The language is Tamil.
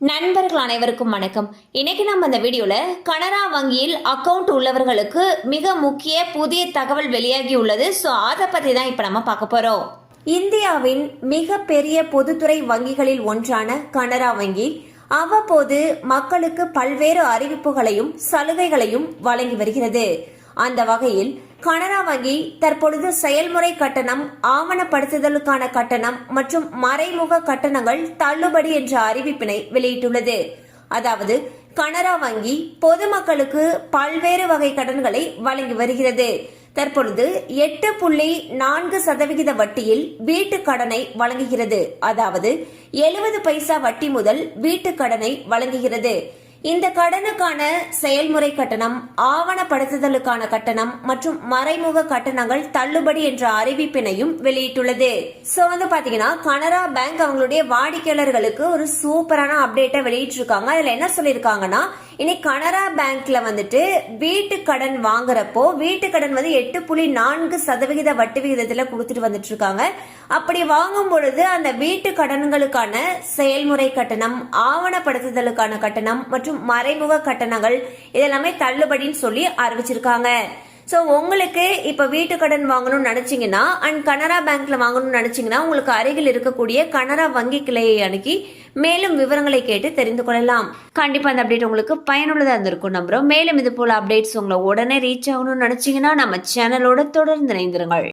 நண்பர்கள் அனைவருக்கும் வணக்கம். இன்னைக்கு நம்ம இந்த வீடியோல கனரா வங்கியில் அக்கவுண்ட் உள்ளவர்களுக்கு மிக முக்கிய புதிய தகவல் வெளியாகி உள்ளது. ஸோ அதை பத்தி தான் இப்ப நம்ம பார்க்க போறோம். இந்தியாவின் மிக பெரிய பொதுத்துறை வங்கிகளில் ஒன்றான கனரா வங்கி அவ்வப்போது மக்களுக்கு பல்வேறு அறிவிப்புகளையும் சலுகைகளையும் வழங்கி வருகிறது. அந்த வகையில் கனரா வங்கி தற்பொழுது செயல்முறை கட்டணம், ஆவணப்படுத்துதலுக்கான கட்டணம் மற்றும் மறைமுக கட்டணங்கள் தள்ளுபடி என்ற அறிவிப்பினை வெளியிட்டுள்ளது. அதாவது கனரா வங்கி பொதுமக்களுக்கு பல்வேறு வகை கடன்களை வழங்கி வருகிறது. தற்பொழுது 8.4% வட்டியில் வீட்டு கடனை வழங்குகிறது. அதாவது 70 பைசா வட்டி முதல் வீட்டு கடனை வழங்குகிறது. இந்த கடனுக்கான செயல்முறை கட்டணம், ஆவணப்படுத்துதலுக்கான கட்டணம் மற்றும் மறைமுக கட்டணங்கள் தள்ளுபடி என்ற அறிவிப்பினையும் வெளியிட்டுள்ளது. சோ பாத்தீங்கன்னா கனரா பேங்க் அவங்களுடைய வாடிக்கையாளர்களுக்கு ஒரு சூப்பரான அப்டேட்டை வெளியிட்டிருக்காங்க. அதுல என்ன சொல்லிருக்காங்கன்னா, இனி கனரா பேங்க்ல வீட்டு கடன் வாங்குறப்போ வீட்டு கடன் 8.4% வட்டி விகிதத்துல கொடுத்துட்டு வந்துட்டு இருக்காங்க. அப்படி வாங்கும் பொழுது அந்த வீட்டு கடன்களுக்கான செயல்முறை கட்டணம், ஆவணப்படுத்துதலுக்கான கட்டணம் மற்றும் மறைமுக கட்டணங்கள் இதெல்லாமே தள்ளுபடின்னு சொல்லி அறிவிச்சிருக்காங்க. சோ உங்களுக்கு இப்ப வீட்டு கடன் வாங்கணும்னு நினைச்சீங்கன்னா அண்ட் கனரா பேங்க்ல வாங்கணும்னு நினைச்சீங்கன்னா உங்களுக்கு அருகில் இருக்கக்கூடிய கனரா வங்கி கிளையை அணுகி மேலும் விவரங்களை கேட்டு தெரிந்து கொள்ளலாம். கண்டிப்பா அந்த அப்டேட் உங்களுக்கு பயனுள்ளதா இருந்திருக்கும் நம்புறோம். மேலும் இது போல அப்டேட்ஸ் உங்களை உடனே ரீச் ஆகணும்னு நினைச்சீங்கன்னா நம்ம சேனலோட தொடர்ந்து இணைந்திருங்கள்.